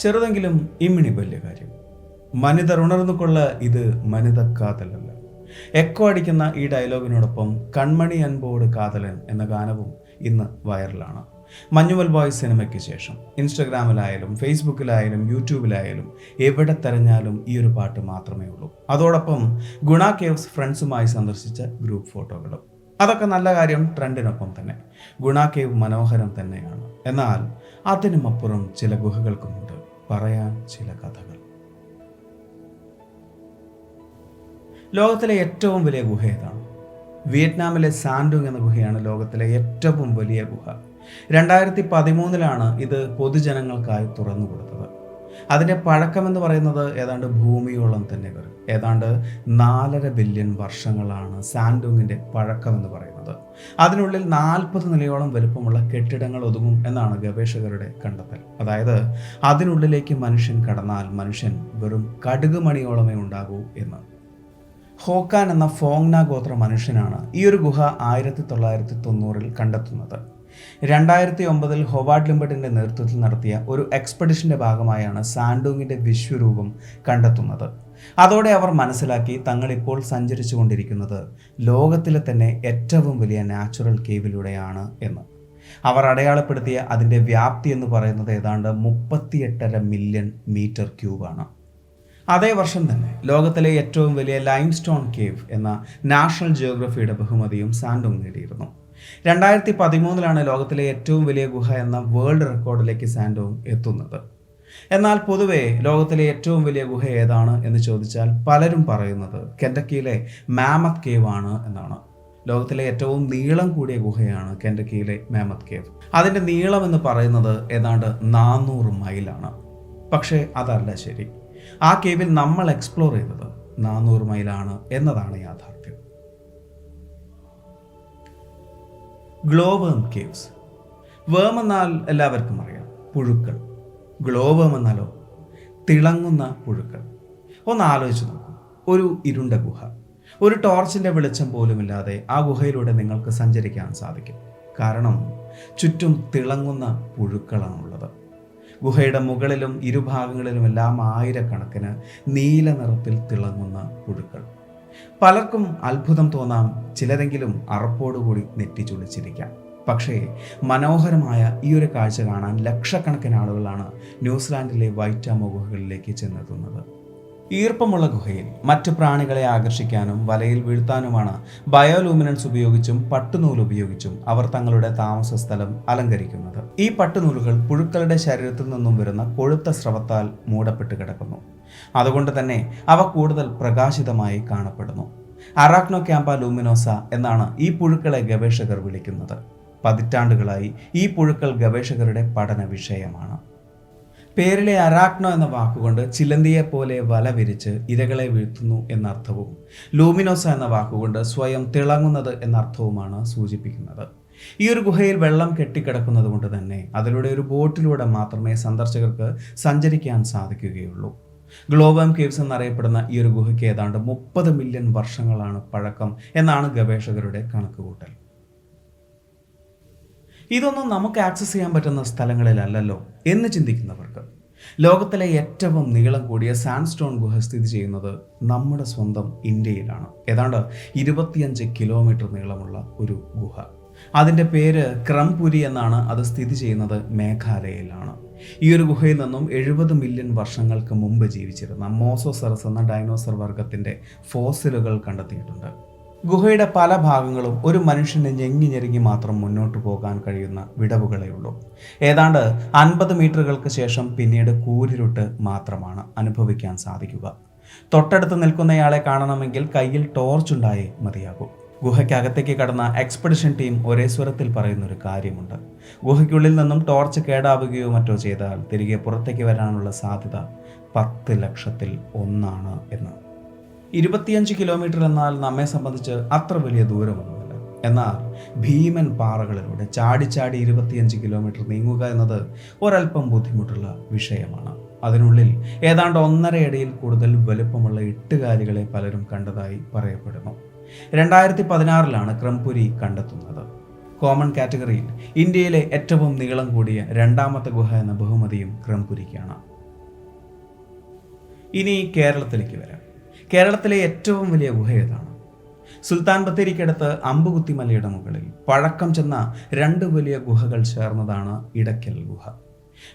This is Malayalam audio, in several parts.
ചെറുതെങ്കിലും ഇമ്മിണി വലിയ കാര്യം. മനിതർ ഉണർന്നുകൊള്ള, ഇത് മനിത കാതലല്ല. എക്കോ അടിക്കുന്ന ഈ ഡയലോഗിനോടൊപ്പം കൺമണി അൻപോട് കാതലൻ എന്ന ഗാനവും ഇന്ന് വൈറലാണ്. മഞ്ഞുമൽ ബോയ്സ് സിനിമയ്ക്ക് ശേഷം ഇൻസ്റ്റഗ്രാമിലായാലും ഫേസ്ബുക്കിലായാലും യൂട്യൂബിലായാലും എവിടെ തെരഞ്ഞാലും ഈ ഒരു പാട്ട് മാത്രമേ ഉള്ളൂ. അതോടൊപ്പം ഗുണ കേവ്സ് ഫ്രണ്ട്സുമായി സന്ദർശിച്ച ഗ്രൂപ്പ് ഫോട്ടോകളും. അതൊക്കെ നല്ല കാര്യം, ട്രെൻഡിനൊപ്പം തന്നെ. ഗുണ കേവ് മനോഹരം തന്നെയാണ്. എന്നാൽ അതിനുമപ്പുറം ചില ഗുഹകൾക്കുമുണ്ട് പറയാൻ ചില കഥകൾ. ലോകത്തിലെ ഏറ്റവും വലിയ ഗുഹ ഏതാണ്? വിയറ്റ്നാമിലെ സാൻഡുങ് എന്ന ഗുഹയാണ് ലോകത്തിലെ ഏറ്റവും വലിയ ഗുഹ. 2013 ഇത് പൊതുജനങ്ങൾക്കായി തുറന്നു കൊടുത്തത്. അതിൻ്റെ പഴക്കമെന്ന് പറയുന്നത് ഏതാണ്ട് ഭൂമിയോളം തന്നെ വരും. ഏതാണ്ട് 4.5 ബില്യൺ വർഷങ്ങളാണ് സാൻഡുങ്ങിൻ്റെ പഴക്കമെന്ന് പറയുന്നത്. അതിനുള്ളിൽ 40 നിലയോളം വലുപ്പമുള്ള കെട്ടിടങ്ങൾ ഒതുങ്ങും എന്നാണ് ഗവേഷകരുടെ കണ്ടെത്തൽ. അതായത് അതിനുള്ളിലേക്ക് മനുഷ്യൻ കടന്നാൽ മനുഷ്യൻ വെറും കടുകുമണിയോളമേ ഉണ്ടാകൂ എന്ന്. ഹോക്കാൻ എന്ന ഫോങ്ന ഗോത്ര മനുഷ്യനാണ് ഈ ഒരു ഗുഹ 1990 കണ്ടെത്തുന്നത്. 2009 ഹൊവാർഡ് ലിംബർട്ടിൻ്റെ നേതൃത്വത്തിൽ നടത്തിയ ഒരു എക്സ്പെഡിഷൻ്റെ ഭാഗമായാണ് സാൻഡുങ്ങിൻ്റെ വിശ്വരൂപം കണ്ടെത്തുന്നത്. അതോടെ അവർ മനസ്സിലാക്കി തങ്ങളിപ്പോൾ സഞ്ചരിച്ചു കൊണ്ടിരിക്കുന്നത് ലോകത്തിലെ തന്നെ ഏറ്റവും വലിയ നാച്ചുറൽ കേവിലൂടെയാണ് എന്ന്. അവർ അടയാളപ്പെടുത്തിയ അതിൻ്റെ വ്യാപ്തി എന്ന് പറയുന്നത് ഏതാണ്ട് 38.5 മില്യൺ മീറ്റർ ക്യൂബാണ്. അതേ വർഷം തന്നെ ലോകത്തിലെ ഏറ്റവും വലിയ ലൈംസ്റ്റോൺ കേവ് എന്ന നാഷണൽ ജിയോഗ്രഫിയുടെ ബഹുമതിയും സാൻഡുങ് നേടിയിരുന്നു. 2013 ലോകത്തിലെ ഏറ്റവും വലിയ ഗുഹ എന്ന വേൾഡ് റെക്കോർഡിലേക്ക് സാൻഡുങ് എത്തുന്നത്. എന്നാൽ പൊതുവെ ലോകത്തിലെ ഏറ്റവും വലിയ ഗുഹ ഏതാണ് എന്ന് ചോദിച്ചാൽ പലരും പറയുന്നത് കെൻറ്റക്കിയിലെ മാമത്ത് കേവ് ആണ് എന്നാണ്. ലോകത്തിലെ ഏറ്റവും നീളം കൂടിയ ഗുഹയാണ് കെൻറ്റക്കിയിലെ മാമത്ത് കേവ്. അതിൻ്റെ നീളം എന്ന് പറയുന്നത് ഏതാണ്ട് 400 മൈലാണ്. പക്ഷേ അതല്ല ശരി. ആ കേവിൽ നമ്മൾ എക്സ്പ്ലോർ ചെയ്തത് 400 മൈലാണ് എന്നതാണ് യാഥാർത്ഥ്യം. ഗ്ലോ വേം കേവ്സ്. വേം എന്നാൽ എല്ലാവർക്കും അറിയാം, പുഴുക്കൾ. ഗ്ലോ വേം എന്നാലോ തിളങ്ങുന്ന പുഴുക്കൾ. ഒന്ന് ആലോചിച്ച് നോക്കൂ, ഒരു ഇരുണ്ട ഗുഹ. ഒരു ടോർച്ചിൻ്റെ വെളിച്ചം പോലുമില്ലാതെ ആ ഗുഹയിലൂടെ നിങ്ങൾക്ക് സഞ്ചരിക്കാൻ സാധിക്കും. കാരണം ചുറ്റും തിളങ്ങുന്ന പുഴുക്കളാണുള്ളത്. ഗുഹയുടെ മുകളിലും ഇരുഭാഗങ്ങളിലുമെല്ലാം ആയിരക്കണക്കിന് നീല നിറത്തിൽ തിളങ്ങുന്ന പുഴുക്കൾ. പലർക്കും അത്ഭുതം തോന്നാം, ചിലരെങ്കിലും അറപ്പോടുകൂടി നെറ്റിച്ചുളിച്ചിരിക്കാം. പക്ഷേ മനോഹരമായ ഈ ഒരു കാഴ്ച കാണാൻ ലക്ഷക്കണക്കിന് ആളുകളാണ് ന്യൂസിലാൻഡിലെ വൈറ്റാമോ ഗുഹകളിലേക്ക് ചെന്നെത്തുന്നത്. ഈർപ്പമുള്ള ഗുഹയിൽ മറ്റു പ്രാണികളെ ആകർഷിക്കാനും വലയിൽ വീഴ്ത്താനുമാണ് ബയോലൂമിനൻസ് ഉപയോഗിച്ചും പട്ടുനൂൽ ഉപയോഗിച്ചും അവർ തങ്ങളുടെ താമസ സ്ഥലം അലങ്കരിക്കുന്നത്. ഈ പട്ടുനൂലുകൾ പുഴുക്കളുടെ ശരീരത്തിൽ നിന്നും വരുന്ന കൊഴുത്ത സ്രവത്താൽ മൂടപ്പെട്ട് കിടക്കുന്നു. അതുകൊണ്ട് തന്നെ അവ കൂടുതൽ പ്രകാശിതമായി കാണപ്പെടുന്നു. അറാക്നോ ക്യാമ്പ ലൂമിനോസ എന്നാണ് ഈ പുഴുക്കളെ ഗവേഷകർ വിളിക്കുന്നത്. പതിറ്റാണ്ടുകളായി ഈ പുഴുക്കൾ ഗവേഷകരുടെ പഠന വിഷയമാണ്. പേരിലെ അറാക്നോ എന്ന വാക്കുകൊണ്ട് ചിലന്തിയെ പോലെ വല വിരിച്ച് ഇരകളെ വീഴ്ത്തുന്നു എന്നർത്ഥവും ലൂമിനോസ എന്ന വാക്കുകൊണ്ട് സ്വയം തിളങ്ങുന്നത് എന്നർത്ഥവുമാണ് സൂചിപ്പിക്കുന്നത്. ഈ ഒരു ഗുഹയിൽ വെള്ളം കെട്ടിക്കിടക്കുന്നത് കൊണ്ട് തന്നെ അതിലൂടെ ഒരു ബോട്ടിലൂടെ മാത്രമേ സന്ദർശകർക്ക് സഞ്ചരിക്കാൻ സാധിക്കുകയുള്ളൂ. ഗ്ലോ വേം കേവ്സ് എന്നറിയപ്പെടുന്ന ഈ ഒരു ഗുഹയ്ക്ക് ഏതാണ്ട് 30 മില്യൺ വർഷങ്ങളാണ് പഴക്കം എന്നാണ് ഗവേഷകരുടെ കണക്കുകൂട്ടൽ. ഇതൊന്നും നമുക്ക് ആക്സസ് ചെയ്യാൻ പറ്റുന്ന സ്ഥലങ്ങളിലല്ലല്ലോ എന്ന് ചിന്തിക്കുന്നവർക്ക് ലോകത്തിലെ ഏറ്റവും നീളം കൂടിയ സാൻഡ്സ്റ്റോൺ ഗുഹ സ്ഥിതി ചെയ്യുന്നത് നമ്മുടെ സ്വന്തം ഇന്ത്യയിലാണ്. ഏതാണ്ട് 25 കിലോമീറ്റർ നീളമുള്ള ഒരു ഗുഹ. അതിൻ്റെ പേര് ക്രംപുരി എന്നാണ്. അത് സ്ഥിതി ചെയ്യുന്നത് മേഘാലയയിലാണ്. ഈ ഒരു ഗുഹയിൽ നിന്നും 70 മില്യൺ വർഷങ്ങൾക്ക് മുമ്പ് ജീവിച്ചിരുന്ന മോസോസറസ് എന്ന ഡൈനോസർ വർഗത്തിൻ്റെ ഫോസിലുകൾ കണ്ടെത്തിയിട്ടുണ്ട്. ഗുഹയുടെ പല ഭാഗങ്ങളും ഒരു മനുഷ്യന് ഞെങ്ങി ഞെരുങ്ങി മാത്രം മുന്നോട്ട് പോകാൻ കഴിയുന്ന വിടവുകളേ ഉള്ളൂ. ഏതാണ്ട് 50 മീറ്ററുകൾക്ക് ശേഷം പിന്നീട് കൂരിരുട്ട് മാത്രമാണ് അനുഭവിക്കാൻ സാധിക്കുക. തൊട്ടടുത്ത് നിൽക്കുന്നയാളെ കാണണമെങ്കിൽ കയ്യിൽ ടോർച്ച് ഉണ്ടായേ മതിയാകൂ. ഗുഹയ്ക്കകത്തേക്ക് കടന്ന എക്സ്പെഡിഷൻ ടീം ഒരേ സ്വരത്തിൽ പറയുന്നൊരു കാര്യമുണ്ട്. ഗുഹയ്ക്കുള്ളിൽ നിന്നും ടോർച്ച് കേടാവുകയോ മറ്റോ ചെയ്താൽ തിരികെ പുറത്തേക്ക് വരാനുള്ള സാധ്യത 10 ലക്ഷത്തിൽ 1 എന്ന്. 25 കിലോമീറ്റർ എന്നാൽ നമ്മെ സംബന്ധിച്ച് അത്ര വലിയ ദൂരമൊന്നുമല്ല. എന്നാൽ ഭീമൻ പാറകളിലൂടെ ചാടി 25 കിലോമീറ്റർ നീങ്ങുക എന്നത് ഒരൽപ്പം ബുദ്ധിമുട്ടുള്ള വിഷയമാണ്. അതിനുള്ളിൽ ഏതാണ്ട് 1.5 അടിയിൽ കൂടുതൽ വലുപ്പമുള്ള എട്ടുകാലികളെ പലരും കണ്ടതായി പറയപ്പെടുന്നു. 2016 ക്രംപുരി കണ്ടെത്തുന്നത്. കോമൺ കാറ്റഗറിയിൽ ഇന്ത്യയിലെ ഏറ്റവും നീളം കൂടിയ രണ്ടാമത്തെ ഗുഹ എന്ന ബഹുമതിയും ക്രംപുരിക്കാണ്. ഇനി കേരളത്തിലേക്ക് വരാം. കേരളത്തിലെ ഏറ്റവും വലിയ ഗുഹ ഏതാണ്? സുൽത്താൻ ബത്തേരിക്കടുത്ത് അമ്പുകുത്തിമലയുടെ മുകളിൽ പഴക്കം ചെന്ന രണ്ട് വലിയ ഗുഹകൾ ചേർന്നതാണ് ഇടയ്ക്കൽ ഗുഹ.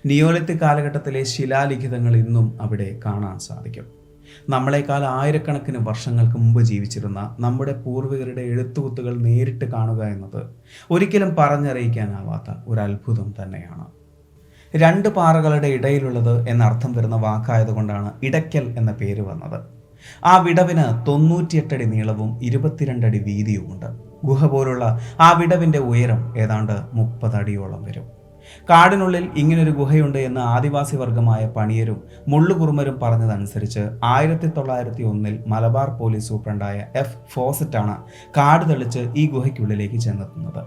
നിയോലിത്തിക് കാലഘട്ടത്തിലെ ശിലാലിഖിതങ്ങൾ ഇന്നും അവിടെ കാണാൻ സാധിക്കും. നമ്മളെക്കാൾ ആയിരക്കണക്കിന് വർഷങ്ങൾക്ക് മുമ്പ് ജീവിച്ചിരുന്ന നമ്മുടെ പൂർവികരുടെ എഴുത്തുകുത്തുകൾ നേരിട്ട് കാണുക എന്നത് ഒരിക്കലും പറഞ്ഞറിയിക്കാനാവാത്ത ഒരു അത്ഭുതം തന്നെയാണ്. രണ്ട് പാറകളുടെ ഇടയിലുള്ളത് എന്നർത്ഥം വരുന്ന വാക്കായതുകൊണ്ടാണ് ഇടയ്ക്കൽ എന്ന പേര് വന്നത്. ആ വിടവിന് 98 അടി നീളവും 22 അടി വീതിയുമുണ്ട്. ഗുഹ പോലുള്ള ആ വിടവിൻ്റെ ഉയരം ഏതാണ്ട് 30 അടിയോളം വരും. കാടിനുള്ളിൽ ഇങ്ങനൊരു ഗുഹയുണ്ട് എന്ന് ആദിവാസി വർഗമായ പണിയരും മുള്ളുകുറുമരും പറഞ്ഞതനുസരിച്ച് 1901 മലബാർ പോലീസ് സൂപ്രണ്ടായ എഫ് ഫോസറ്റാണ് കാട് തെളിച്ച് ഈ ഗുഹയ്ക്കുള്ളിലേക്ക് ചെന്നെത്തുന്നത്.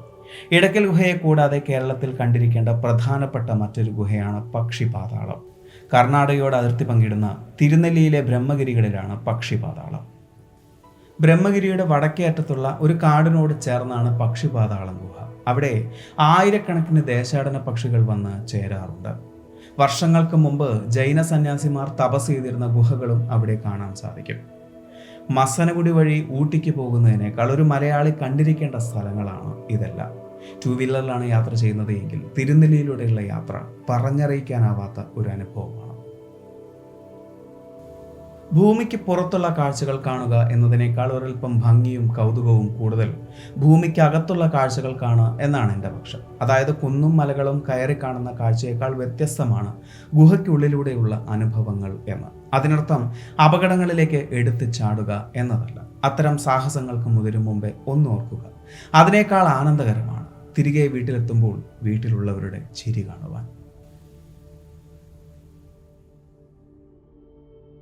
ഇടയ്ക്കൽ ഗുഹയെ കൂടാതെ കേരളത്തിൽ കണ്ടിരിക്കേണ്ട പ്രധാനപ്പെട്ട മറ്റൊരു ഗുഹയാണ് പക്ഷിപാതാളം. കർണാടകയോട് അതിർത്തി പങ്കിടുന്ന തിരുനെല്ലിയിലെ ബ്രഹ്മഗിരികളിലാണ് പക്ഷിപാതാളം. ബ്രഹ്മഗിരിയുടെ വടക്കേ അറ്റത്തുള്ള ഒരു കാടിനോട് ചേർന്നാണ് പക്ഷിപാതാളം ഗുഹ. അവിടെ ആയിരക്കണക്കിന് ദേശാടന പക്ഷികൾ വന്ന് ചേരാറുണ്ട്. വർഷങ്ങൾക്ക് മുമ്പ് ജൈന സന്യാസിമാർ തപസ് ചെയ്തിരുന്ന ഗുഹകളും അവിടെ കാണാൻ സാധിക്കും. മസനഗുഡി വഴി ഊട്ടിക്ക് പോകുന്നതിനേക്കാൾ ഒരു മലയാളി കണ്ടിരിക്കേണ്ട സ്ഥലങ്ങളാണ് ഇതെല്ലാം. 2 വീലറിലാണ് യാത്ര ചെയ്യുന്നത് എങ്കിൽ തിരുനെല്ലിയിലൂടെയുള്ള യാത്ര പറഞ്ഞറിയിക്കാനാവാത്ത ഒരു അനുഭവമാണ്. ഭൂമിക്ക് പുറത്തുള്ള കാഴ്ചകൾ കാണുക എന്നതിനേക്കാൾ ഒരൽപ്പം ഭംഗിയും കൗതുകവും കൂടുതൽ ഭൂമിക്കകത്തുള്ള കാഴ്ചകൾക്കാണ് എന്നാണ് എൻ്റെ പക്ഷം. അതായത് കുന്നും മലകളും കയറി കാണുന്ന കാഴ്ചയേക്കാൾ വ്യത്യസ്തമാണ് ഗുഹയ്ക്കുള്ളിലൂടെയുള്ള അനുഭവങ്ങൾ എന്ന്. അതിനർത്ഥം അപകടങ്ങളിലേക്ക് എടുത്തു ചാടുക എന്നതല്ല. അത്തരം സാഹസങ്ങൾക്ക് മുതിരും മുമ്പേ ഒന്നോർക്കുക, അതിനേക്കാൾ ആനന്ദകരമാണ് തിരികെ വീട്ടിലെത്തുമ്പോൾ വീട്ടിലുള്ളവരുടെ ചിരി കാണുവാൻ.